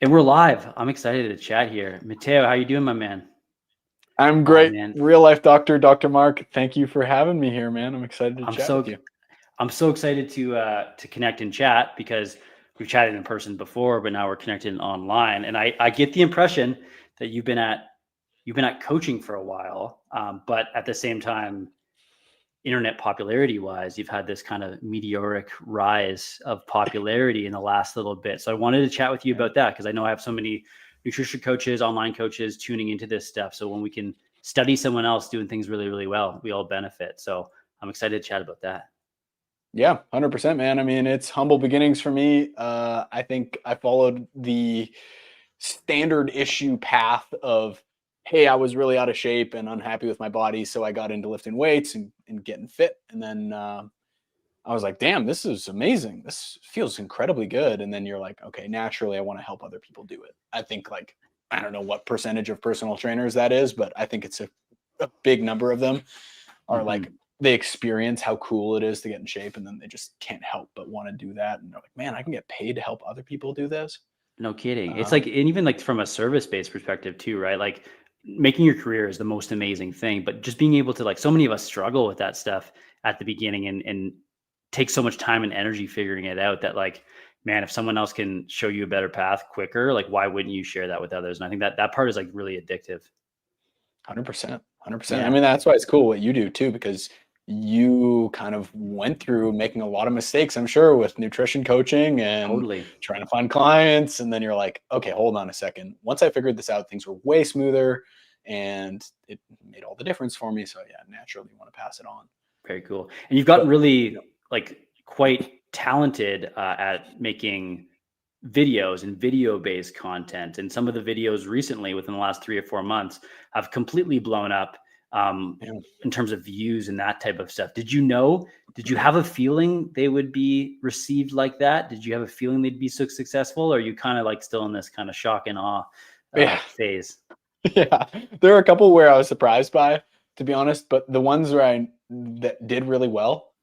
And we're live. I'm excited to chat here. Mateo, how you doing, my man? I'm Oh great. man, Real life doctor, Dr. Mark. Thank you for having me here, man. I'm excited to I'm chat with so you. I'm so excited to connect and chat because we've chatted in person before, but now we're connected online. And I get the impression that you've been at coaching for a while, but at the same time, internet popularity wise, you've had this kind of meteoric rise of popularity in the last little bit. So I wanted to chat with you Yeah. about that because I know I have so many nutrition coaches, online coaches tuning into this stuff. So when we can study someone else doing things really, really well, we all benefit. So I'm excited to chat about that. Yeah, 100%, man. I mean, it's humble beginnings for me. I think I followed the standard issue path of, hey, I was really out of shape and unhappy with my body. So I got into lifting weights and getting fit. And then I was like, damn, this is amazing. This feels incredibly good. And then you're like, okay, naturally, I want to help other people do it. I think, like, I don't know what percentage of personal trainers that is, but I think it's a big number of them are Hmm. like, they experience how cool it is to get in shape and then they just can't help but want to do that. And they're like, man, I can get paid to help other people do this. No kidding. It's like, Um, and even like from a service based perspective too, right? Like making your career is the most amazing thing, but just being able to like, so many of us struggle with that stuff at the beginning and take so much time and energy figuring it out that like, man, if someone else can show you a better path quicker, like why wouldn't you share that with others? And I think that that part is like really addictive. 100%, 100%. I Yeah, mean, that's why it's cool what you do too, because you kind of went through making a lot of mistakes, I'm sure, with nutrition coaching and totally. trying to find clients. And then you're like, okay, hold on a second. Once I figured this out, things were way smoother and it made all the difference for me. So, yeah, naturally, you want to pass it on. Very cool. And you've gotten But, you know, really like quite talented at making videos and video based content. And some of the videos recently, within the last 3 or 4 months, have completely blown up yeah. in terms of views and that type of stuff. Did you know? Did you have a feeling they would be received like that? Did you have a feeling they'd be so successful? Or are you kind of like still in this kind of shock and awe Yeah. phase? Yeah. There are a couple where I was surprised by, to be honest, but the ones where that did really well,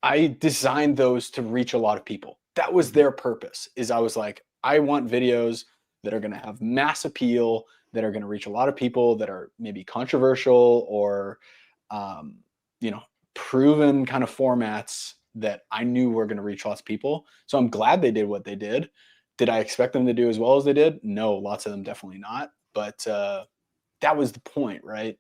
I designed those to reach a lot of people. That was Mhm. their purpose. Is I was like, I want videos that are going to have mass appeal, that are going to reach a lot of people, that are maybe controversial or, um, you know, proven kind of formats that I knew were going to reach lots of people. So I'm glad they did what they did. Did I expect them to do as well as they did? No, lots of them definitely not. But that was the point, right?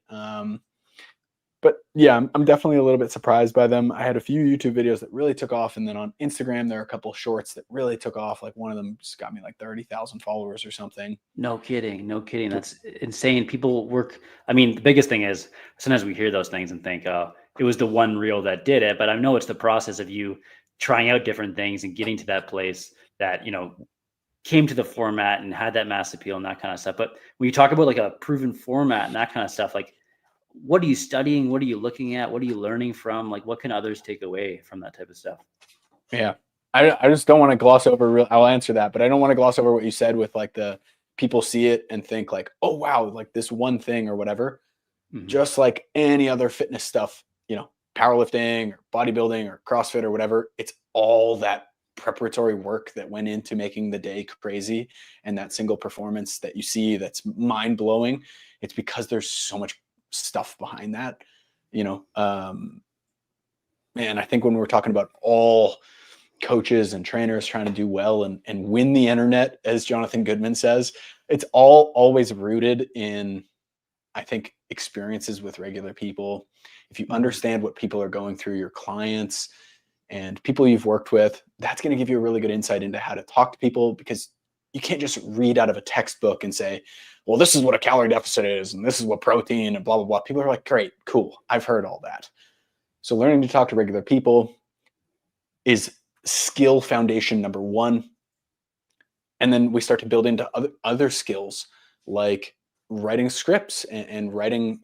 But yeah, I'm definitely a little bit surprised by them. I had a few YouTube videos that really took off, and then on Instagram there are a couple shorts that really took off. Like one of them just got me like 30,000 followers or something. No kidding. No kidding. But That's insane. People work. I mean, the biggest thing is sometimes we hear those things and think, oh, it was the one reel that did it. But I know it's the process of you trying out different things and getting to that place that, came to the format and had that mass appeal and that kind of stuff. But when you talk about like a proven format and that kind of stuff, like what are you studying? What are you looking at? What are you learning from? Like what can others take away from that type of stuff? yeah, I just don't want to gloss over. I'll answer that, but I don't want to gloss over what you said with like the people see it and think like, oh wow, like this one thing or whatever. Hmm. Just like any other fitness stuff, powerlifting or bodybuilding or CrossFit or whatever, it's all that preparatory work that went into making the day crazy and that single performance that you see that's mind blowing. It's because there's so much stuff behind that, you know. And I think when we're talking about all coaches and trainers trying to do well and win the internet, as Jonathan Goodman says, it's all always rooted in, I think, experiences with regular people. If you Hmm. understand what people are going through, your clients and people you've worked with, that's going to give you a really good insight into how to talk to people, because you can't just read out of a textbook and say, well, this is what a calorie deficit is, and this is what protein and blah, blah, blah. People are like, great, cool. I've heard all that. So learning to talk to regular people is skill foundation number one. And then we start to build into other skills like writing scripts and writing,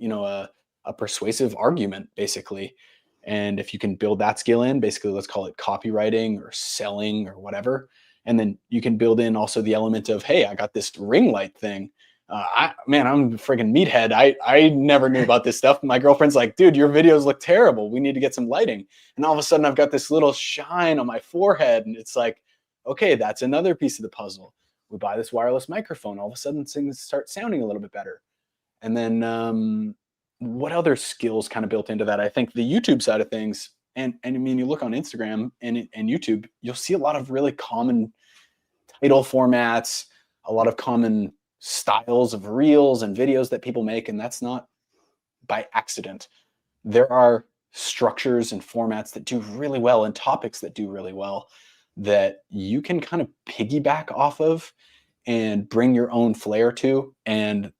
a persuasive argument, basically. And if you can build that skill in, basically, let's call it copywriting or selling or whatever. And then you can build in also the element of, hey, I got this ring light thing. I'm a friggin' meathead. I never knew about this stuff. My girlfriend's like, dude, your videos look terrible. We need to get some lighting. And all of a sudden, I've got this little shine on my forehead, and it's like, okay, that's another piece of the puzzle. We buy this wireless microphone. All of a sudden things start sounding a little bit better. And then what other skills kind of built into that? I think the YouTube side of things, and I mean, you look on Instagram and YouTube, you'll see a lot of really common title formats, a lot of common styles of reels and videos that people make, and that's not by accident. There are structures and formats that do really well and topics that do really well that you can kind of piggyback off of and bring your own flair to, and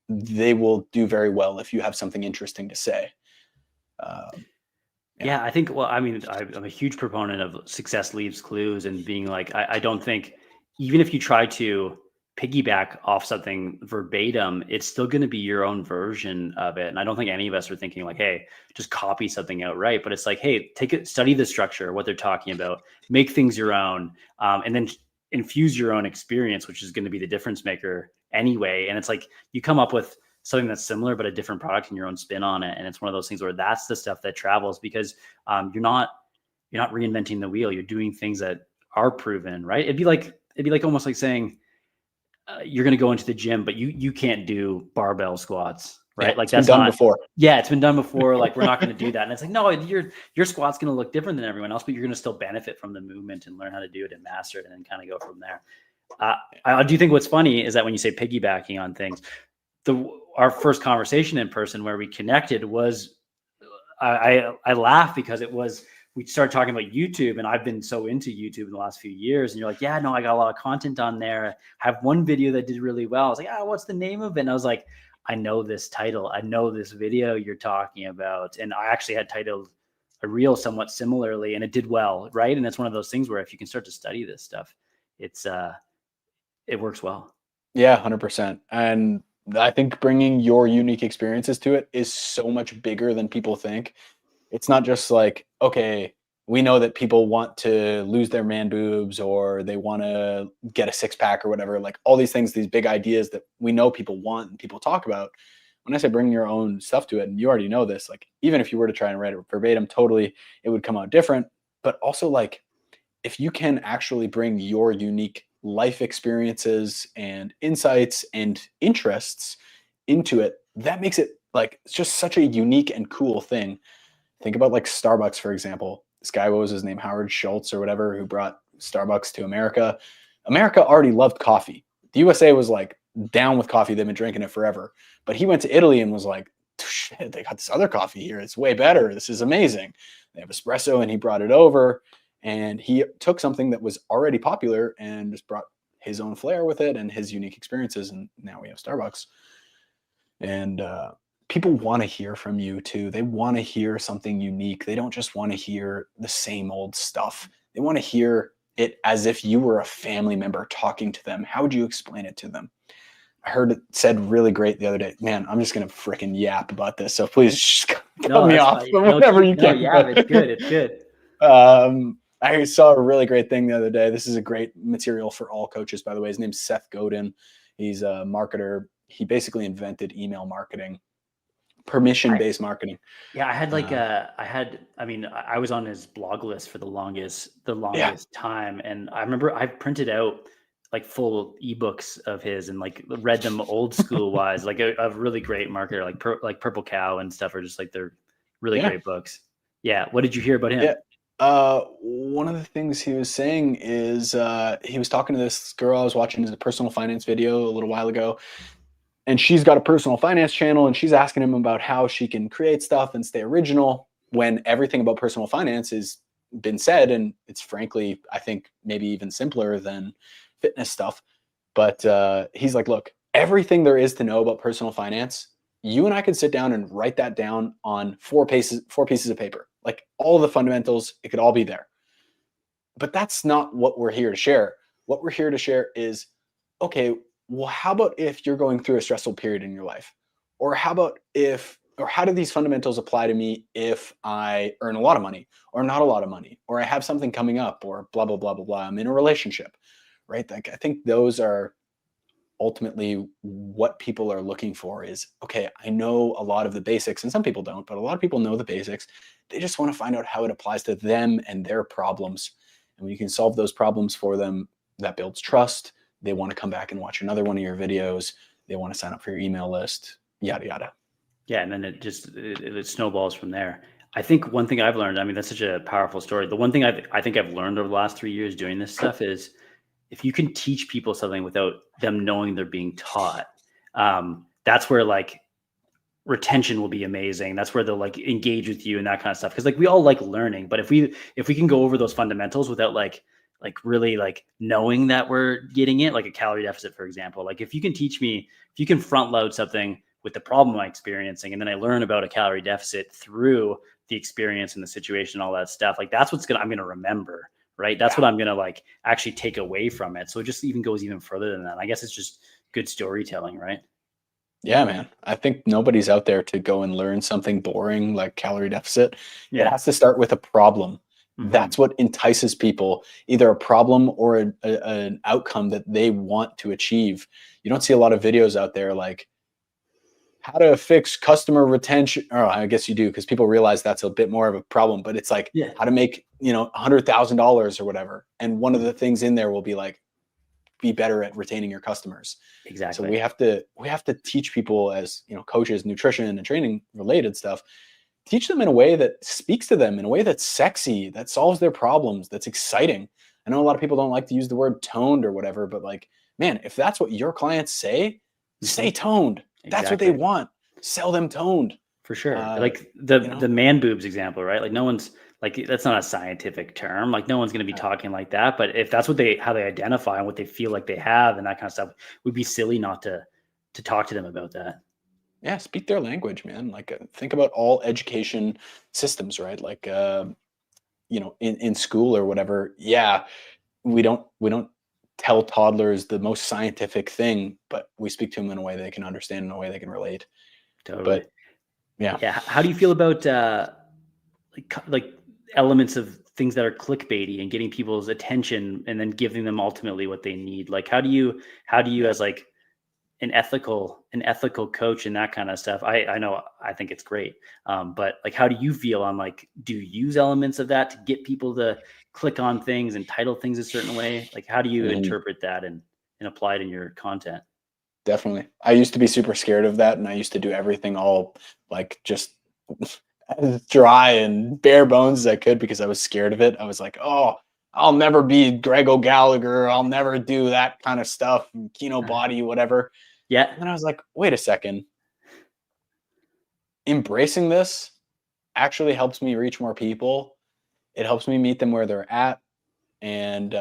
they will do very well if you have something interesting to say. Yeah. Yeah, I think, well, I mean, I'm a huge proponent of success leaves clues and being like, I don't think even if you try to piggyback off something verbatim, it's still going to be your own version of it. And I don't think any of us are thinking like, hey, just copy something outright. But it's like, hey, take it, study the structure, what they're talking about, make things your own, and then infuse your own experience, which is going to be the difference maker anyway. And it's like you come up with something that's similar but a different product and your own spin on it. And it's one of those things where that's the stuff that travels, because you're not reinventing the wheel. You're doing things that are proven, right? It'd be like almost like saying you're going to go into the gym, but you can't do barbell squats, right? Yeah, like it's that's been done not before. Yeah, it's been done before. Like we're not going to do that. And it's like, no, your squat's going to look different than everyone else, but you're going to still benefit from the movement and learn how to do it and master it and then kind of go from there. I do think what's funny is that when you say piggybacking on things, our first conversation in person where we connected was, I laugh because we started talking about YouTube, and I've been so into YouTube in the last few years. And you're like, yeah, no, I got a lot of content on there. I have one video that did really well. I was like, what's the name of it? And I was like, I know this title. I know this video you're talking about. And I actually had titled a reel somewhat similarly, and it did well, right? And it's one of those things where if you can start to study this stuff, it works well. Yeah, 100%. And I think bringing your unique experiences to it is so much bigger than people think. It's not just like, okay, we know that people want to lose their man boobs or they want to get a six pack or whatever, like all these things, these big ideas that we know people want and people talk about. When I say bring your own stuff to it, and you already know this, like even if you were to try and write it verbatim, totally, it would come out different. But also like, if you can actually bring your unique life experiences and insights and interests into it, that makes it like, it's just such a unique and cool thing. Think about like Starbucks, for example. This guy, what was his name? Howard Schultz or whatever, who brought Starbucks to America. America already loved coffee. The USA was like down with coffee. They've been drinking it forever. But he went to Italy and was like, shit, they got this other coffee here. It's way better. This is amazing. They have espresso, and he brought it over. And he took something that was already popular and just brought his own flair with it and his unique experiences. And now we have Starbucks. And people want to hear from you too. They want to hear something unique. They don't just want to hear the same old stuff. They want to hear it as if you were a family member talking to them. How would you explain it to them? I heard it said really great the other day. Man, I'm just going to freaking yap about this. So please just cut me off. Whatever you can. Yeah, it's good. It's good. I saw a really great thing the other day. This is a great material for all coaches, by the way. His name's Seth Godin. He's a marketer. He basically invented email marketing, permission-based marketing. Yeah, I was on his blog list for the longest time. And I remember I printed out like full ebooks of his and like read them old school wise, like a really great marketer, like Purple Cow and stuff are just like, they're really great books. Yeah. What did you hear about him? Yeah. One of the things he was saying is he was talking to this girl I was watching his personal finance video a little while ago, and she's got a personal finance channel, and she's asking him about how she can create stuff and stay original when everything about personal finance has been said, and it's frankly, I think maybe even simpler than fitness stuff. But he's like, look, everything there is to know about personal finance, you and I could sit down and write that down on four pieces of paper. Like all the fundamentals, it could all be there. But that's not what we're here to share. What we're here to share is, okay, well, how about if you're going through a stressful period in your life? Or how do these fundamentals apply to me if I earn a lot of money or not a lot of money, or I have something coming up, or blah, blah, blah, blah, blah. I'm in a relationship, right? Like, I think those are ultimately what people are looking for is, okay, I know a lot of the basics, and some people don't, but a lot of people know the basics. They just want to find out how it applies to them and their problems. And when you can solve those problems for them, that builds trust, They want to come back and watch another one of your videos. They want to sign up for your email list, yada, yada. Yeah, and then it snowballs from there. I think one thing I've learned, I mean, that's such a powerful story. The one thing I think I've learned over the last 3 years doing this stuff is if you can teach people something without them knowing they're being taught, that's where like retention will be amazing. That's where they'll like engage with you and that kind of stuff. Cause like we all like learning, but if we can go over those fundamentals without like really like knowing that we're getting it, like a calorie deficit, for example, like if you can teach me, if you can front load something with the problem I'm experiencing, and then I learn about a calorie deficit through the experience and the situation, all that stuff, like that's I'm going to remember, right? That's what I'm going to like actually take away from it. So it just even goes even further than that. I guess it's just good storytelling, right? Yeah, man. I think nobody's out there to go and learn something boring like calorie deficit. It has to start with a problem. That's what entices people, either a problem or an outcome that they want to achieve. You don't see a lot of videos out there like how to fix customer retention. Or I guess you do, because people realize that's a bit more of a problem, but it's like how to make, $100,000 or whatever. And one of the things in there will be like, be better at retaining your customers. Exactly. So we have to teach people as, coaches, nutrition and training related stuff, teach them in a way that speaks to them, in a way that's sexy, that solves their problems, that's exciting. I know a lot of people don't like to use the word toned or whatever, but like, man, if that's what your clients say toned. That's what they want. Sell them toned. For sure. Like the man boobs example, right? Like no one's like, that's not a scientific term. Like no one's going to be talking like that, but if that's how they identify and what they feel like they have and that kind of stuff, we'd be silly not to talk to them about that. Yeah. Speak their language, man. Like think about all education systems, right? Like, in school or whatever. Yeah. We don't tell toddlers the most scientific thing, but we speak to them in a way they can understand, in a way they can relate. Totally. But yeah. How do you feel about like elements of things that are clickbaity and getting people's attention and then giving them ultimately what they need? Like how do you as like an ethical coach and that kind of stuff? I know, I think it's great. But like, how do you feel on like, do you use elements of that to get people to click on things and title things a certain way? Like, how do you interpret that and apply it in your content? Definitely. I used to be super scared of that. And I used to do everything all like just as dry and bare bones as I could because I was scared of it. I was like, oh, I'll never be Greg O'Gallagher. I'll never do that kind of stuff. Kino body, whatever. Yeah. And then I was like, wait a second. Embracing this actually helps me reach more people. It helps me meet them where they're at. And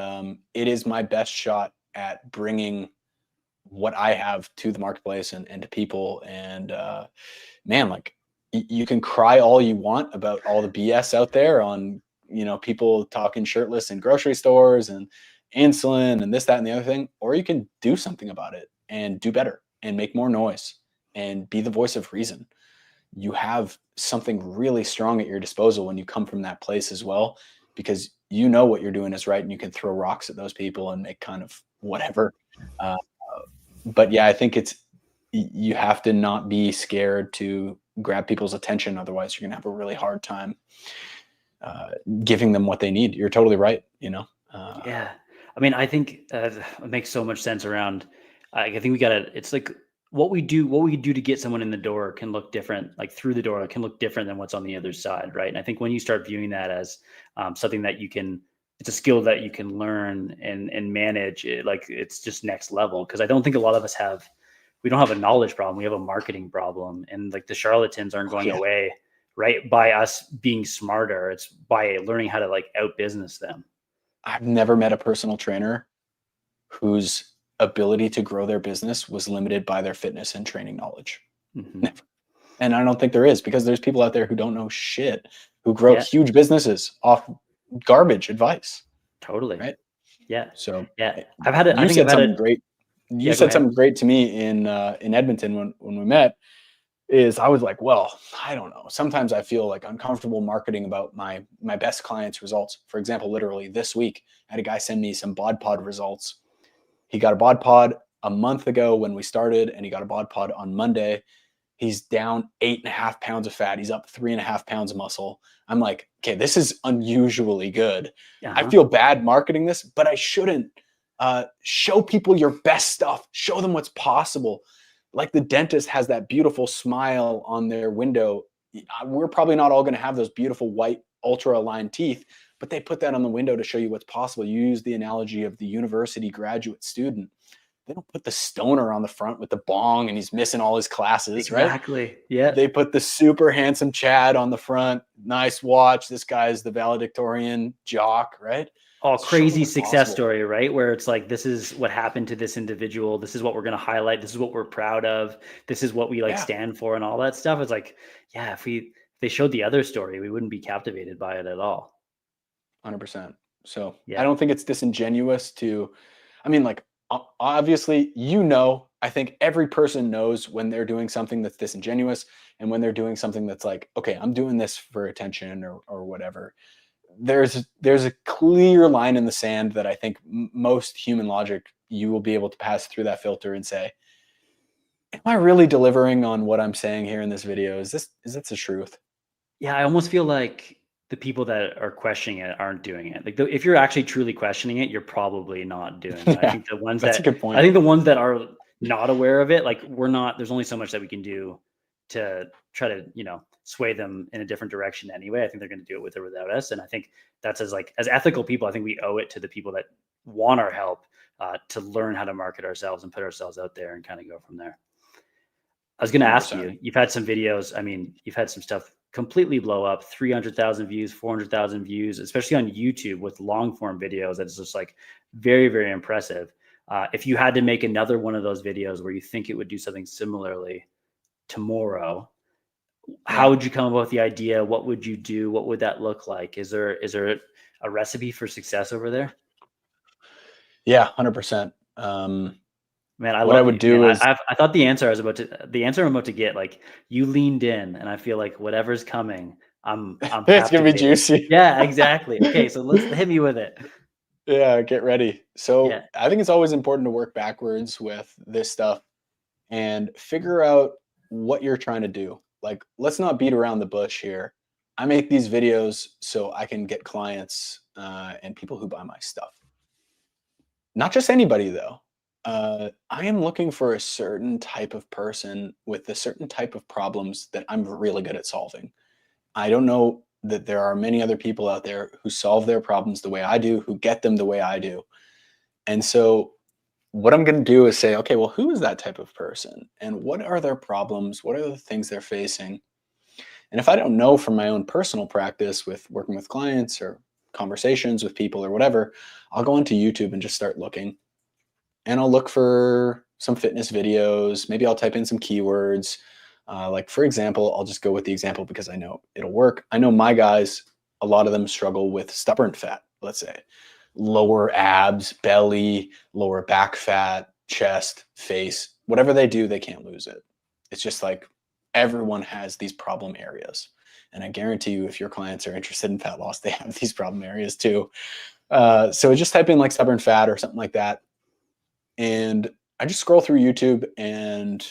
it is my best shot at bringing what I have to the marketplace and to people. And man, like you can cry all you want about all the BS out there on, people talking shirtless in grocery stores and insulin and this, that, and the other thing, or you can do something about it and do better and make more noise and be the voice of reason. You have something really strong at your disposal when you come from that place as well, because you know what you're doing is right and you can throw rocks at those people and make kind of whatever. But yeah, I think you have to not be scared to grab people's attention. Otherwise you're going to have a really hard time giving them what they need. You're totally right. Yeah. I mean, I think it makes so much sense around, I think it's like what we do to get someone in the door can look different, like through the door, it can look different than what's on the other side. Right. And I think when you start viewing that as something that it's a skill that you can learn and manage it, like it's just next level. Cause I don't think a lot of us we don't have a knowledge problem. We have a marketing problem, and like the charlatans aren't going away, right? By us being smarter. It's by learning how to like out business them. I've never met a personal trainer whose ability to grow their business was limited by their fitness and training knowledge. Never. And I don't think there is, because there's people out there who don't know shit, who grow huge businesses off garbage advice. Totally. Right. Yeah. So yeah, You said something great to me in Edmonton when we met. Is I was like, well, I don't know. Sometimes I feel like uncomfortable marketing about my best clients' results. For example, literally this week, I had a guy send me some bod pod results. He got a bod pod a month ago when we started, and he got a bod pod on Monday. He's down 8.5 pounds of fat. He's up 3.5 pounds of muscle. I'm like, okay, this is unusually good. I feel bad marketing this, but I shouldn't. Show people your best stuff. Show them what's possible. Like the dentist has that beautiful smile on their window. We're probably not all going to have those beautiful white ultra aligned teeth, but they put that on the window to show you what's possible. You use the analogy of the university graduate student. They don't put the stoner on the front with the bong and he's missing all his classes, right? Exactly. Yeah. They put the super handsome Chad on the front. Nice watch. This guy's the valedictorian jock, right? Oh, Show them crazy what's success possible. story, right? Where it's like, this is what happened to this individual. This is what we're going to highlight. This is what we're proud of. This is what we like Yeah, stand for and all that stuff. It's like, yeah, if they showed the other story, we wouldn't be captivated by it at all. 100%. So I Yeah. don't think it's disingenuous to, I mean, like, obviously, I think every person knows when they're doing something that's disingenuous and when they're doing something that's like, okay, I'm doing this for attention or whatever. There's a clear line in the sand that I think most human logic, you will be able to pass through that filter and say, am I really delivering on what I'm saying here in this video? Is this the truth? Yeah. I almost feel like the people that are questioning it aren't doing it. Like if you're actually truly questioning it, you're probably not doing it. I Yeah, think the ones that's a that, good I point. think the ones that are not aware of it, like there's only so much that we can do to try to, sway them in a different direction anyway. I think they're going to do it with or without us. And I think that's as ethical people, I think we owe it to the people that want our help to learn how to market ourselves and put ourselves out there and kind of go from there. I was going to ask 100%. you, you've had some videos. I mean, you've had some stuff completely blow up, 300,000 views, 400,000 views, especially on YouTube with long form videos. That is just like very, very impressive. If you had to make another one of those videos where you think it would do something similarly tomorrow, how Yeah. would you come up with the idea? What would you do? What would that look like? Is there a recipe for success over there? Yeah, 100%. Man, I What I love would you, man. do is I thought the answer I'm about to get, like you leaned in, and I feel like whatever's coming, I'm it's gonna be captivated. juicy. Yeah, exactly. Okay, so let's hit me with it. Yeah, get ready. So Yeah. I think it's always important to work backwards with this stuff and figure out what you're trying to do. Like, let's not beat around the bush here. I make these videos so I can get clients and people who buy my stuff. Not just anybody though. I am looking for a certain type of person with a certain type of problems that I'm really good at solving. I don't know that there are many other people out there who solve their problems the way I do, who get them the way I do. And so what I'm going to do is say, okay, well, who is that type of person? And what are their problems? What are the things they're facing? And if I don't know from my own personal practice with working with clients or conversations with people or whatever, I'll go into YouTube and just start looking. And I'll look for some fitness videos. Maybe I'll type in some keywords. Like, for example, I'll just go with the example because I know it'll work. I know my guys, a lot of them struggle with stubborn fat, let's say lower abs, belly, lower back fat, chest, face, whatever they do, they can't lose it. It's just like everyone has these problem areas. And I guarantee you, if your clients are interested in fat loss, they have these problem areas too. So just type in like stubborn fat or something like that. And I just scroll through YouTube and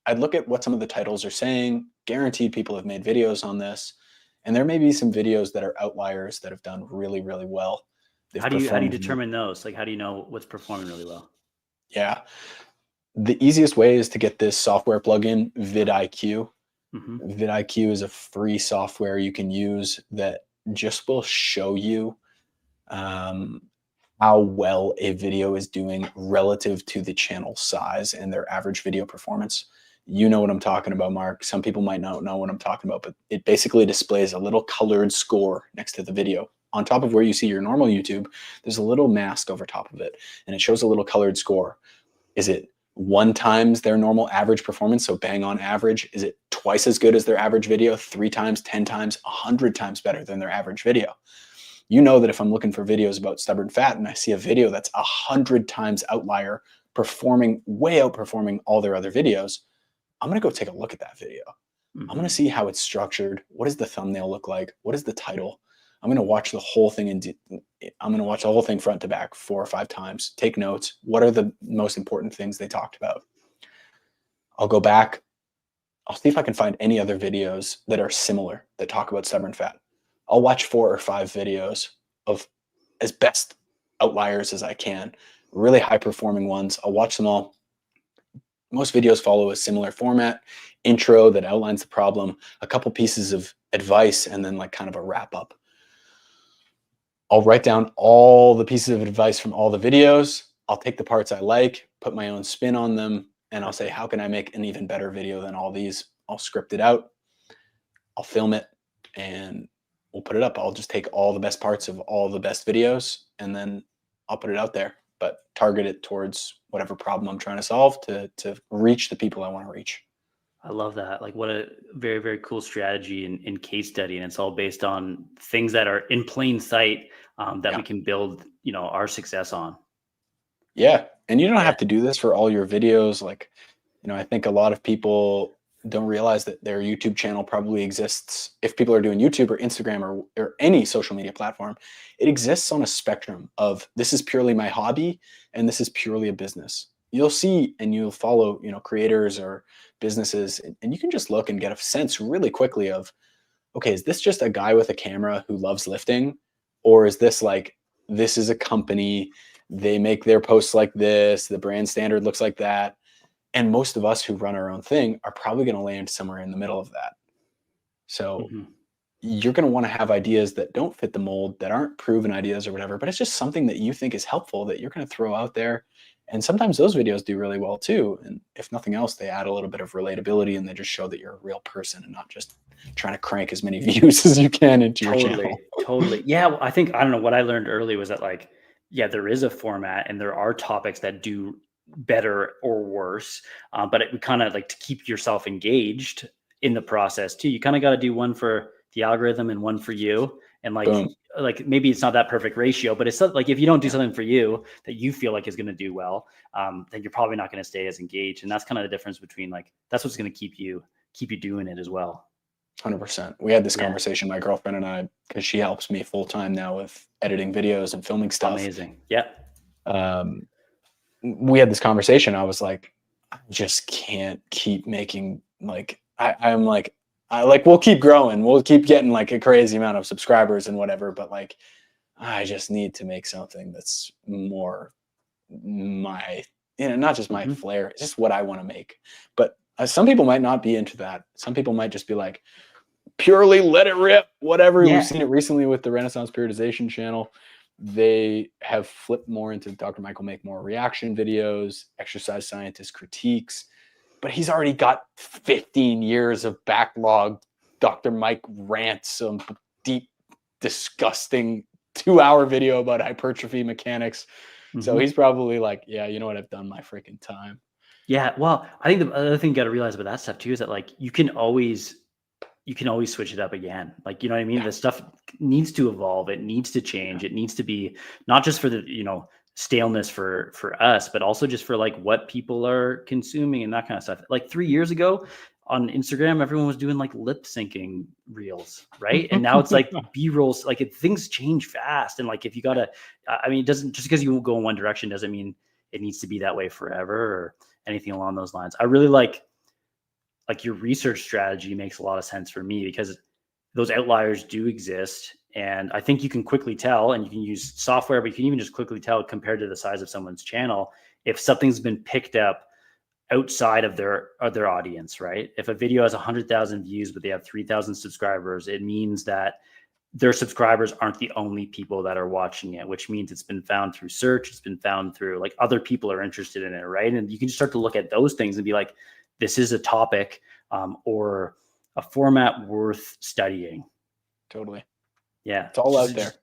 I'd look at what some of the titles are saying. Guaranteed people have made videos on this. And there may be some videos that are outliers that have done really, really well. They've How do you performed. determine those? Like, how do you know what's performing really well? Yeah. The easiest way is to get this software plugin, vidIQ. Hmm. vidIQ is a free software you can use that just will show you how well a video is doing relative to the channel size and their average video performance. You know what I'm talking about, Mark. Some people might not know what I'm talking about, but it basically displays a little colored score next to the video. On top of where you see your normal YouTube, there's a little mask over top of it, and it shows a little colored score. Is it 1 times their normal average performance, so bang on average? Is it twice as good as their average video, 3 times, 10 times, 100 times better than their average video? You know that if I'm looking for videos about stubborn fat and I see a video that's 100 times outlier, performing, way outperforming all their other videos, I'm going to go take a look at that video. I'm going to see how it's structured. What does the thumbnail look like? What is the title? I'm going to watch the whole thing I'm going to watch the whole thing front to back 4 or 5 times. Take notes. What are the most important things they talked about? I'll go back. I'll see if I can find any other videos that are similar that talk about stubborn fat. I'll watch 4 or 5 videos of as best outliers as I can. really high performing ones. I'll watch them all. Most videos follow a similar format: intro that outlines the problem, a couple pieces of advice, and then like kind of a wrap up. I'll write down all the pieces of advice from all the videos. I'll take the parts I like, put my own spin on them, and I'll say, how can I make an even better video than all these? I'll script it out, I'll film it, and we'll put it up. I'll just take all the best parts of all the best videos, and then I'll put it out there, but target it towards whatever problem I'm trying to solve to reach the people I want to reach. I love that. Like, what a very, very cool strategy in case study. And it's all based on things that are in plain sight, that Yeah. we can build, our success on. Yeah. And you don't Yeah. have to do this for all your videos. Like, I think a lot of people don't realize that their YouTube channel probably exists. If people are doing YouTube or Instagram or any social media platform, it exists on a spectrum of, this is purely my hobby and this is purely a business. You'll see and you'll follow, creators or businesses, and you can just look and get a sense really quickly of, okay, is this just a guy with a camera who loves lifting? Or is this like, this is a company, they make their posts like this, the brand standard looks like that. And most of us who run our own thing are probably going to land somewhere in the middle of that. So you're going to want to have ideas that don't fit the mold, that aren't proven ideas or whatever, but it's just something that you think is helpful that you're going to throw out there. And sometimes those videos do really well too. And if nothing else, they add a little bit of relatability and they just show that you're a real person and not just trying to crank as many views as you can into your channel. Totally. Yeah. Well, I don't know, what I learned early was that, like, yeah, there is a format and there are topics that do better or worse. But we kind of like to keep yourself engaged in the process too. You kind of got to do one for the algorithm and one for you. And Boom. like maybe it's not that perfect ratio, but it's like, if you don't do something for you that you feel like is going to do well, then you're probably not going to stay as engaged. And that's kind of the difference between, like, that's what's going to keep you doing it as well. 100%. We had this conversation, my girlfriend and I, because she helps me full time now with editing videos and filming stuff. Amazing. Yeah. We had this conversation. I was like, I just can't keep making, like, I'm like, we'll keep growing. We'll keep getting like a crazy amount of subscribers and whatever. But like, I just need to make something that's more my, not just my flair, it's just what I want to make. But some people might not be into that. Some people might just be like, purely let it rip, whatever. Yeah. We've seen it recently with the Renaissance Periodization channel. They have flipped more into Dr. Michael Make More reaction videos, exercise scientist critiques, but he's already got 15 years of backlog. Dr. Mike rants some deep, disgusting 2-hour video about hypertrophy mechanics. So he's probably like, yeah, you know what? I've done my freaking time. Yeah. Well, I think the other thing you got to realize about that stuff too is that, like, you can always switch it up again. Like, you know what I mean? Yeah. The stuff needs to evolve. It needs to change. It needs to be not just for the, staleness for us, but also just for like what people are consuming and that kind of stuff. Like 3 years ago on Instagram, everyone was doing like lip syncing reels, right? And now it's like B-rolls. Like, things change fast. And like, if you gotta, I mean, it doesn't, just because you go in one direction doesn't mean it needs to be that way forever or anything along those lines. I really like your research strategy makes a lot of sense for me, because those outliers do exist. And I think you can quickly tell, and you can use software, but you can even just quickly tell, compared to the size of someone's channel, if something's been picked up outside of their audience, right? If a video has 100,000 views, but they have 3,000 subscribers, it means that their subscribers aren't the only people that are watching it, which means it's been found through search. It's been found through, like, other people are interested in it, right? And you can just start to look at those things and be like, this is a topic or a format worth studying. Totally. Yeah. It's all out there.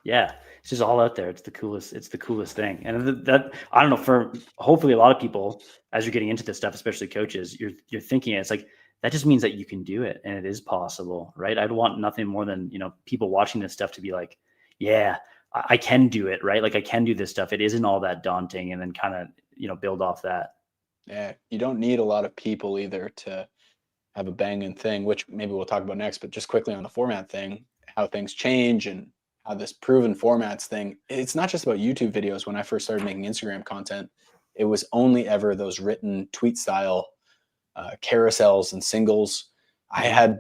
Yeah. It's just all out there. It's the coolest thing. And that, I don't know, for hopefully a lot of people, as you're getting into this stuff, especially coaches, you're thinking it's like, that just means that you can do it and it is possible, right? I'd want nothing more than, people watching this stuff to be like, yeah, I can do it, right? Like, I can do this stuff. It isn't all that daunting, and then kind of, build off that. Yeah. You don't need a lot of people either to have a banging thing, which maybe we'll talk about next, but just quickly on the format thing, how things change and how this proven formats thing, it's not just about YouTube videos. When I first started making Instagram content, it was only ever those written tweet style carousels and singles. I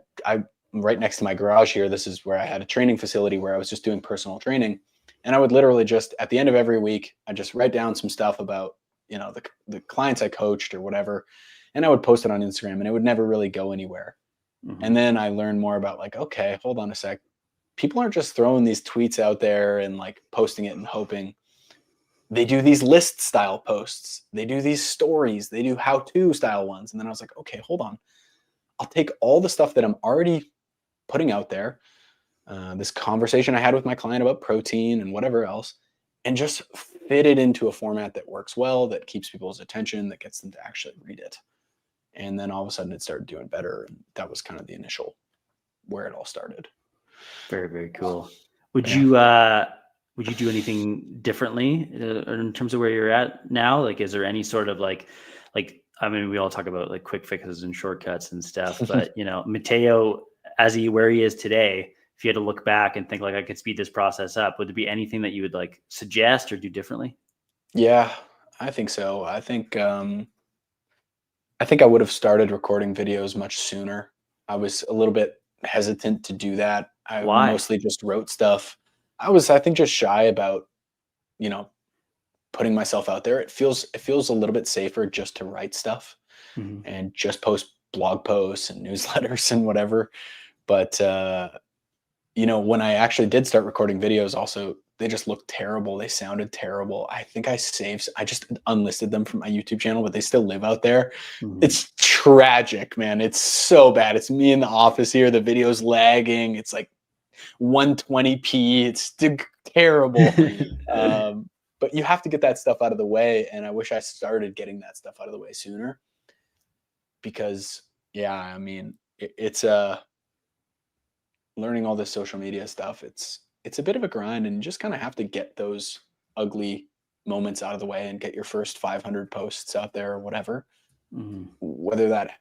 right next to my garage here, this is where I had a training facility where I was just doing personal training. And I would literally just at the end of every week, I just write down some stuff about, the clients I coached or whatever. And I would post it on Instagram, and it would never really go anywhere. And then I learned more about like, okay, hold on a sec. People aren't just throwing these tweets out there and like posting it and hoping. They do these list style posts. They do these stories. They do how-to style ones. And then I was like, okay, hold on. I'll take all the stuff that I'm already putting out there, this conversation I had with my client about protein and whatever else, and just fit it into a format that works well, that keeps people's attention, that gets them to actually read it. And then all of a sudden it started doing better. And that was kind of the initial where it all started. Very, very cool. Would you do anything differently in terms of where you're at now? Like, is there any sort of like, I mean, we all talk about like quick fixes and shortcuts and stuff, but Matteo, where he is today, if you had to look back and think like I could speed this process up, would there be anything that you would like suggest or do differently? Yeah, I think so. I think I would have started recording videos much sooner. I was a little bit hesitant to do that. I Why? mostly just wrote stuff. I think, just shy about, putting myself out there. It feels a little bit safer just to write stuff and just post blog posts and newsletters and whatever. But when I actually did start recording videos, also they just looked terrible. They sounded terrible. I think I just unlisted them from my YouTube channel, but they still live out there. It's tragic, man. It's so bad. It's me in the office here. The video's lagging. It's like 120p. It's terrible. But you have to get that stuff out of the way. And I wish I started getting that stuff out of the way sooner, because I mean, it's learning all this social media stuff. It's a bit of a grind, and you just kind of have to get those ugly moments out of the way and get your first 500 posts out there or whatever. Whether that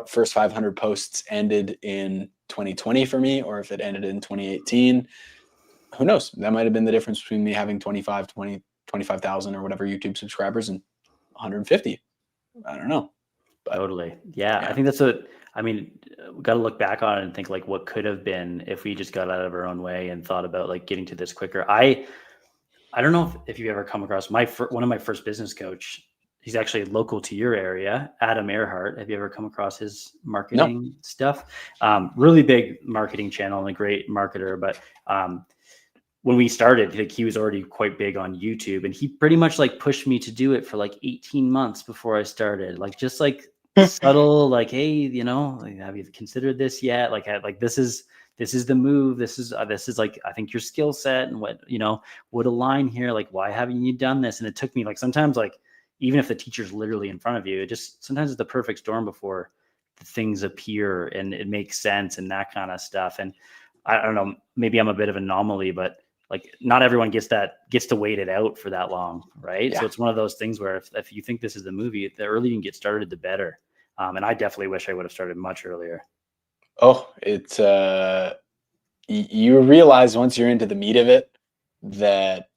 first 500 posts ended in 2020 for me, or if it ended in 2018, who knows? That might have been the difference between me having 25,000 or whatever YouTube subscribers and 150. I don't know. But, totally. Yeah. I think we got to look back on it and think like what could have been if we just got out of our own way and thought about like getting to this quicker. I don't know if you ever come across one of my first business coach. He's actually local to your area, Adam Earhart. Have you ever come across his marketing stuff? Really big marketing channel and a great marketer. But when we started, like, he was already quite big on YouTube, and he pretty much like pushed me to do it for like 18 months before I started. Like, just like subtle, like, hey, like, have you considered this yet? Like this is the move. This is like, I think your skill set and what would align here. Like, why haven't you done this? And it took me like sometimes like, even if the teacher's literally in front of you, sometimes it's the perfect storm before the things appear and it makes sense and that kind of stuff. And I don't know, maybe I'm a bit of an anomaly, but like not everyone gets to wait it out for that long. Right. Yeah. So it's one of those things where if you think this is the movie, the earlier you can get started, the better. And I definitely wish I would have started much earlier. Oh, it's you realize once you're into the meat of it that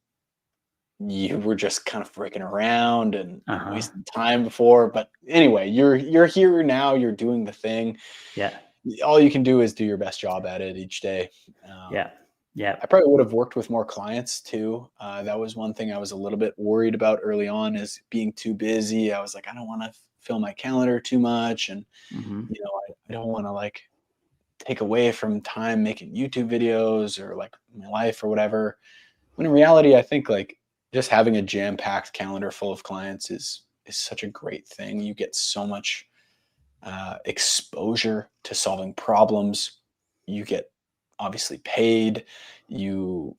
you were just kind of freaking around and wasting time before. But anyway, you're here now. You're doing the thing. Yeah. All you can do is do your best job at it each day. Yeah. I probably would have worked with more clients too. That was one thing I was a little bit worried about early on, is being too busy. I was like, I don't want to fill my calendar too much. And, I don't want to like take away from time making YouTube videos or like my life or whatever. When in reality, I think like just having a jam-packed calendar full of clients is such a great thing. You get so much exposure to solving problems. You get obviously paid. It's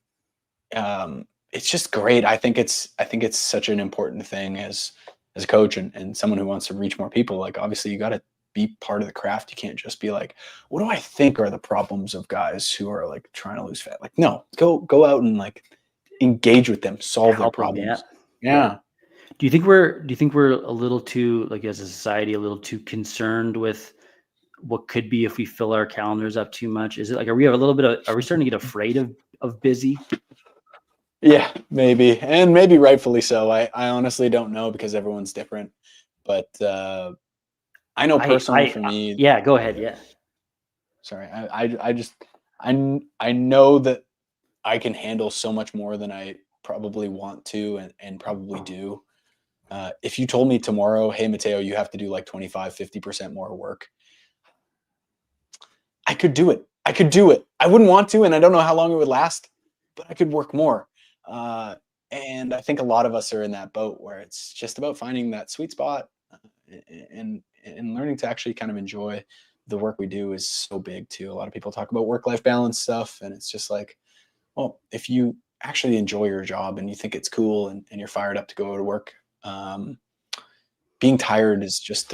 just great. I think it's such an important thing as a coach and someone who wants to reach more people. Like, obviously you got to be part of the craft. You can't just be like, what do I think are the problems of guys who are like trying to lose fat? Like, no, go out and like engage with them, solve their problems. Yeah. Do you think we're a little too, like, as a society, a little too concerned with what could be if we fill our calendars up too much? Is it like, are we starting to get afraid of busy? Yeah, maybe. And maybe rightfully so. I honestly don't know, because everyone's different. But I know personally for me. Yeah, go ahead. Yeah. Sorry. I know that I can handle so much more than I probably want to and probably do. If you told me tomorrow, hey, Mateo, you have to do like 25, 50% more work, I could do it. I could do it. I wouldn't want to, and I don't know how long it would last, but I could work more. Uh, and I think a lot of us are in that boat where it's just about finding that sweet spot, and learning to actually kind of enjoy the work we do is so big too. A lot of people talk about work-life balance stuff, and it's just like, well, if you actually enjoy your job and you think it's cool and you're fired up to go to work, um, being tired is just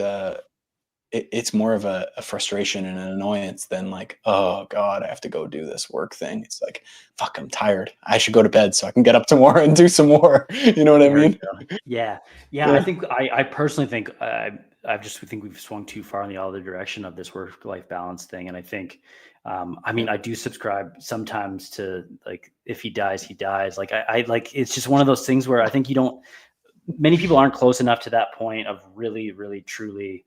it's more of a frustration and an annoyance than like, oh God, I have to go do this work thing. It's like, fuck, I'm tired. I should go to bed so I can get up tomorrow and do some more. You know what I There we mean? go. Yeah. Yeah. I Yeah. think I personally think I just think we've swung too far in the other direction of this work-life balance thing. And I think, I mean, I do subscribe sometimes to like, if he dies, he dies. Like I like, it's just one of those things where I think many people aren't close enough to that point of really, really, truly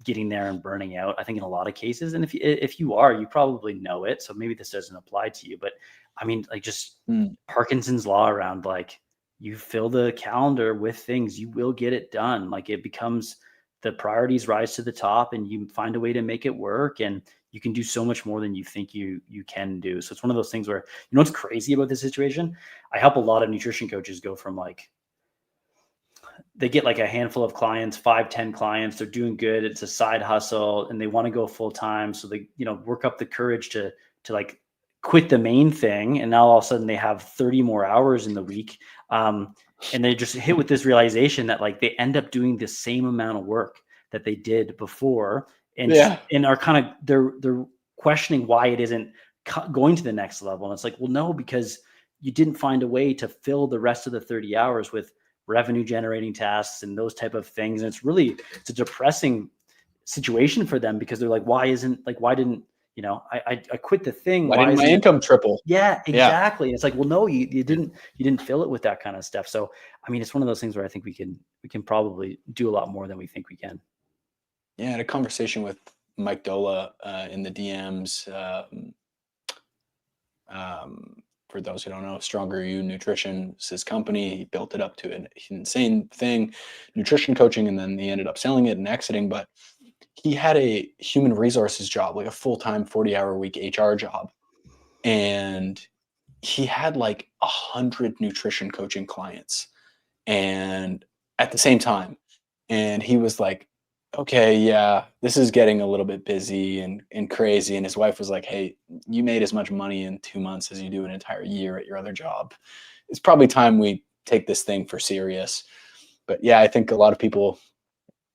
getting there and burning out. I think in a lot of cases, and if you are, you probably know it. So maybe this doesn't apply to you, but I mean, like just Mm. Parkinson's law around like you fill the calendar with things, you will get it done. Like it becomes the priorities rise to the top, and you find a way to make it work, and you can do so much more than you think you can do. So it's one of those things where what's crazy about this situation. I help a lot of nutrition coaches go from like they get like a handful of clients, 5, 10 clients, they're doing good. It's a side hustle and they want to go full time. So they, work up the courage to like quit the main thing. And now all of a sudden they have 30 more hours in the week. And they just hit with this realization that like they end up doing the same amount of work that they did before. And, Yeah. and are kind of, they're questioning why it isn't going to the next level. And it's like, well, no, because you didn't find a way to fill the rest of the 30 hours with revenue generating tasks and those type of things. And it's a depressing situation for them because they're like, why didn't, I quit the thing. Why didn't my income triple? Yeah, Yeah. exactly. It's like, well, no, you didn't fill it with that kind of stuff. So, I mean, it's one of those things where I think we can probably do a lot more than we think we can. Yeah. I had a conversation with Mike Dola in the DMs. For those who don't know, Stronger You Nutrition is his company. He built it up to an insane thing, nutrition coaching, and then he ended up selling it and exiting. But he had a human resources job, like a full-time 40-hour-a-week HR job. And he had like 100 nutrition coaching clients and at the same time. And he was like, okay, yeah, this is getting a little bit busy and crazy. And his wife was like, hey, you made as much money in 2 months as you do an entire year at your other job. It's probably time we take this thing for serious. But yeah, I think a lot of people,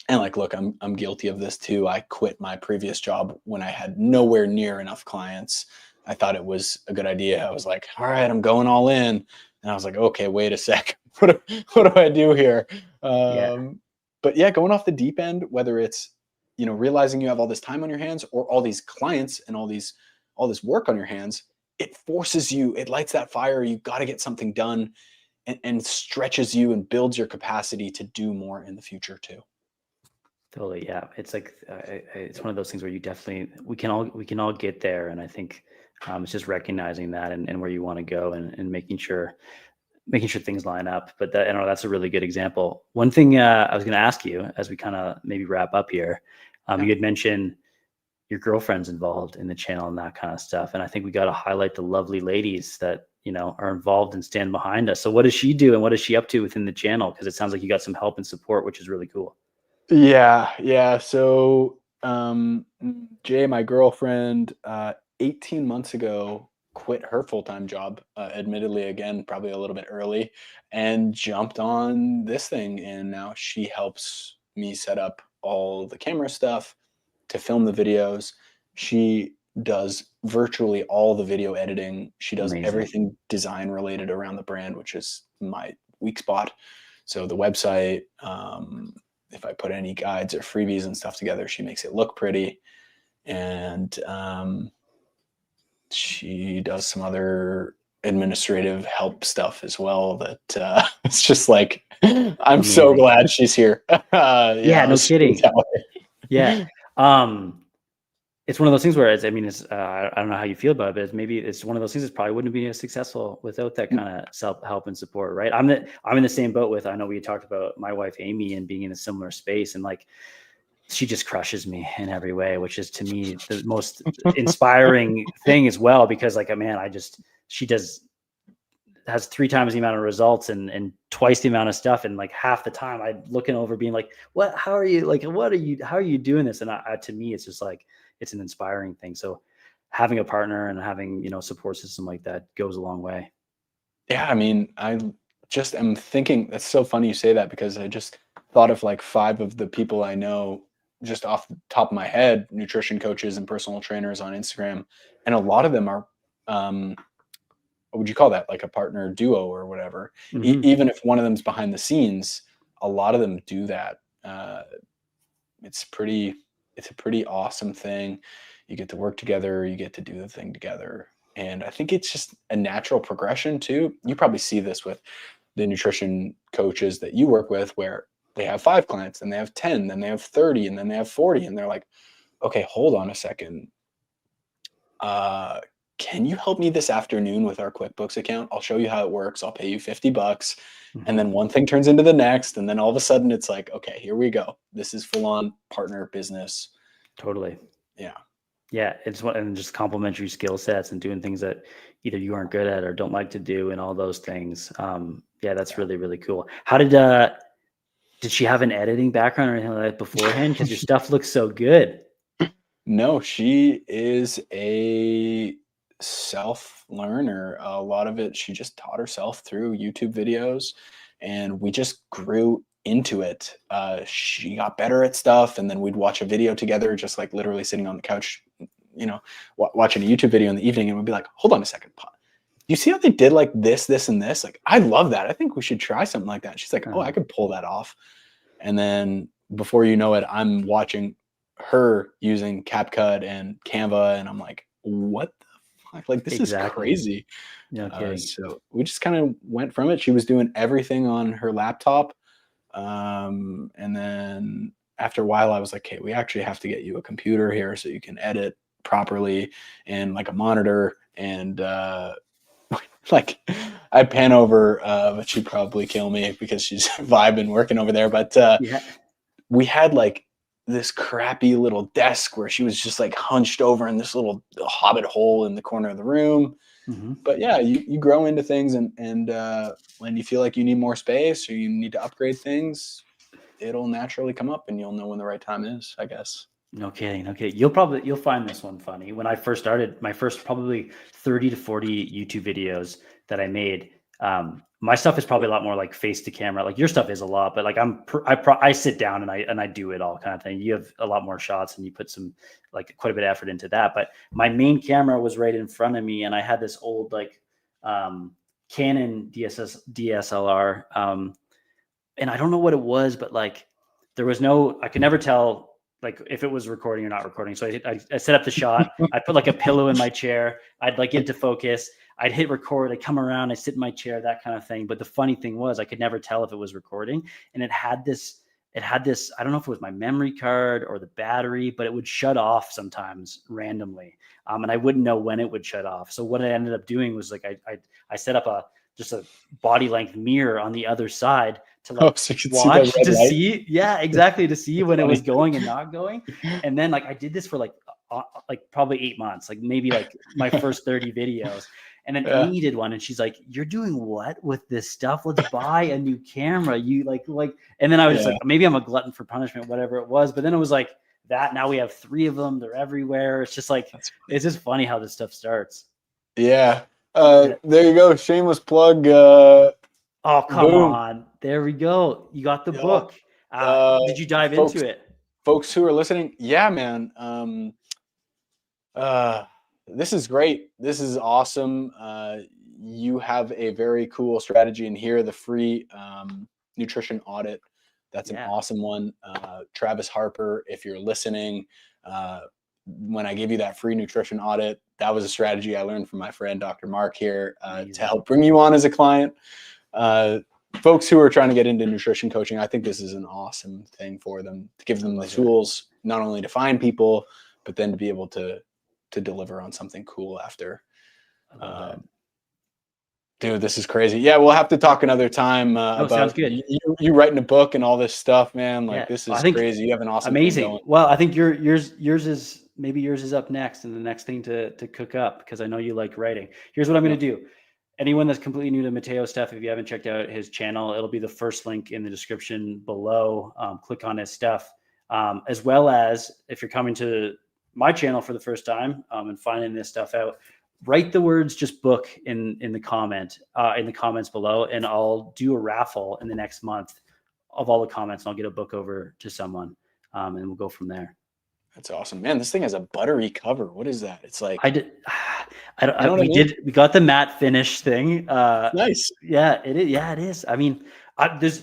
and like, look, I'm guilty of this too. I quit my previous job when I had nowhere near enough clients. I thought it was a good idea. I was like, all right, I'm going all in. And I was like, okay, wait a sec. What do I do here? Yeah. But yeah, going off the deep end, whether it's, realizing you have all this time on your hands or all these clients and all this work on your hands, it forces you, it lights that fire. You got to get something done and stretches you and builds your capacity to do more in the future too. Totally. Yeah. It's like, it's one of those things where we can all get there. And I think it's just recognizing that and where you want to go and making sure things line up. But that's a really good example. One thing I was going to ask you as we kind of maybe wrap up here, Yeah. you had mentioned your girlfriend's involved in the channel and that kind of stuff. And I think we got to highlight the lovely ladies that, are involved and stand behind us. So what does she do and what is she up to within the channel? Because it sounds like you got some help and support, which is really cool. Yeah. So, Jay, my girlfriend, 18 months ago, quit her full-time job, admittedly, again, probably a little bit early, and jumped on this thing. And now she helps me set up all the camera stuff to film the videos. She does virtually all the video editing. She does Amazing. everything design related around the brand, which is my weak spot. So the website, if I put any guides or freebies and stuff together, she makes it look pretty. And she does some other administrative help stuff as well that it's just like, I'm so glad she's here. Yeah, no kidding. Yeah. it's one of those things where it's, I mean, it's, I don't know how you feel about it, but maybe it's one of those things that probably wouldn't be as successful without that kind of self-help and support, right? I'm in the same boat with, I know we talked about my wife, Amy, and being in a similar space, and like, she just crushes me in every way, which is to me the most inspiring thing as well, because like, man, she has 3 times the amount of results and twice the amount of stuff. And like half the time I'm looking over being like, how are you doing this? And to me, it's just like, it's an inspiring thing. So having a partner and having, support system like that goes a long way. Yeah, I mean, I just am thinking that's so funny you say that, because I just thought of like 5 of the people I know just off the top of my head, nutrition coaches and personal trainers on Instagram. And a lot of them are, what would you call that? Like a partner duo or whatever. Even if one of them's behind the scenes, a lot of them do that. It's a pretty awesome thing. You get to work together, you get to do the thing together. And I think it's just a natural progression too. You probably see this with the nutrition coaches that you work with, where they have 5 clients, and they have 10, then they have 30, and then they have 40. And they're like, okay, hold on a second. Can you help me this afternoon with our QuickBooks account? I'll show you how it works. I'll pay you $50. And then one thing turns into the next. And then all of a sudden it's like, okay, here we go. This is full on partner business. Totally. Yeah. Yeah. And just complementary skill sets and doing things that either you aren't good at or don't like to do, and all those things. Yeah, that's really, really cool. How did she have an editing background or anything like that beforehand? Because your stuff looks so good. No, she is a self-learner. A lot of it, she just taught herself through YouTube videos, and we just grew into it. She got better at stuff, and then we'd watch a video together, just like literally sitting on the couch, watching a YouTube video in the evening, and we'd be like, hold on a second. You see how they did like this, and this? Like, I love that. I think we should try something like that. She's like, oh, I could pull that off. And then before you know it, I'm watching her using CapCut and Canva, and I'm like, what the fuck? Like, this is crazy. No kidding. So we just kind of went from it. She was doing everything on her laptop. And then after a while, I was like, hey, we actually have to get you a computer here so you can edit properly, and like a monitor. And like, I'd pan over, but she'd probably kill me because she's vibing working over there. But we had like this crappy little desk where she was just like hunched over in this little hobbit hole in the corner of the room. But yeah, you grow into things, and when you feel like you need more space or you need to upgrade things, it'll naturally come up, and you'll know when the right time is, I guess. No kidding. Okay. You'll find this one funny. When I first started, my first probably 30 to 40 YouTube videos that I made, my stuff is probably a lot more like face to camera. Like your stuff is a lot, but like I sit down and I do it all kind of thing. You have a lot more shots, and you put quite a bit of effort into that. But my main camera was right in front of me, and I had this old like Canon DSLR, and I don't know what it was, but like I could never tell like if it was recording or not recording. So I set up the shot. I put like a pillow in my chair. I'd like get to focus. I'd hit record. I'd come around. I sit in my chair, that kind of thing. But the funny thing was, I could never tell if it was recording. And it had this. I don't know if it was my memory card or the battery, but it would shut off sometimes randomly, and I wouldn't know when it would shut off. So what I ended up doing was like I set up just a body length mirror on the other side to like so watch to see. Yeah, exactly. To see when it was going and not going. And then like I did this for like probably 8 months, like maybe like my first 30 videos. And then Amy did one, and she's like, you're doing what with this stuff? Let's buy a new camera. You like, and then I was just like, maybe I'm a glutton for punishment, whatever it was. But then it was like that. Now we have 3 of them. They're everywhere. It's just like, it's just funny how this stuff starts. Yeah. There you go. Shameless plug. Oh, come on. There we go. You got the book. Did you dive into it? Folks who are listening. Yeah, man. This is great. This is awesome. You have a very cool strategy in here, the free nutrition audit. That's an awesome one. Travis Harper, if you're listening, when I gave you that free nutrition audit, that was a strategy I learned from my friend, Dr. Mark here, to help bring you on as a client. Folks who are trying to get into nutrition coaching, I think this is an awesome thing for them, to give them the tools, not only to find people, but then to be able to deliver on something cool after. I love that. Dude, this is crazy. Yeah, we'll have to talk another time Sounds about good. you writing a book and all this stuff, man. Like, Yeah, this I is think crazy. You have an awesome thing amazing. going. Well, I think yours is maybe yours is up next, and the next thing to cook up, because I know you like writing. Here's what I'm going Yep. to do. Anyone that's completely new to Mateo stuff, if you haven't checked out his channel, it'll be the first link in the description below. Click on his stuff, as well as if you're coming to my channel for the first time and finding this stuff out. Write the words just book in the comments below, and I'll do a raffle in the next month of all the comments, and I'll get a book over to someone, and we'll go from there. That's awesome, man. This thing has a buttery cover. What is that? It's like, I did. I don't. You know what I mean? We got the matte finish thing. nice. Yeah, it is. Yeah, it is. I mean, there's.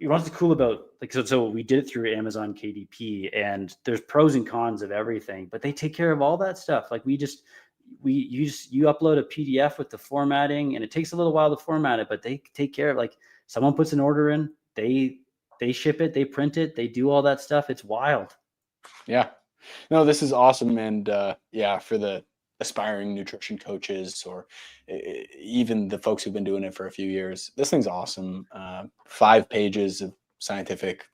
What's cool about, like, so we did it through Amazon KDP, and there's pros and cons of everything, but they take care of all that stuff. Like, you upload a PDF with the formatting, and it takes a little while to format it, but they take care of, like, someone puts an order in, they ship it, they print it, they do all that stuff. It's wild. Yeah. No, this is awesome. And yeah, for the aspiring nutrition coaches, or even the folks who've been doing it for a few years, this thing's awesome. 5 pages of scientific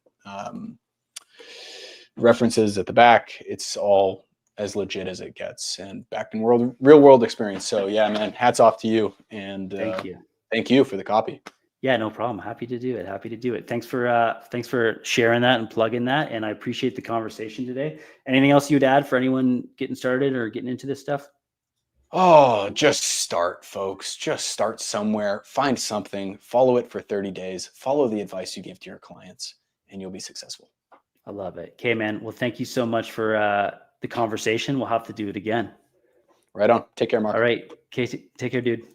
references at the back. It's all as legit as it gets, and backed in real world experience. So yeah, man, hats off to you. And thank you for the copy. Yeah, no problem. Happy to do it. Thanks for sharing that and plugging that. And I appreciate the conversation today. Anything else you'd add for anyone getting started or getting into this stuff? Oh, just start, folks. Just start somewhere. Find something. Follow it for 30 days. Follow the advice you give to your clients, and you'll be successful. I love it. Okay, man. Well, thank you so much for the conversation. We'll have to do it again. Right on. Take care, Mark. All right. Okay, take care, dude.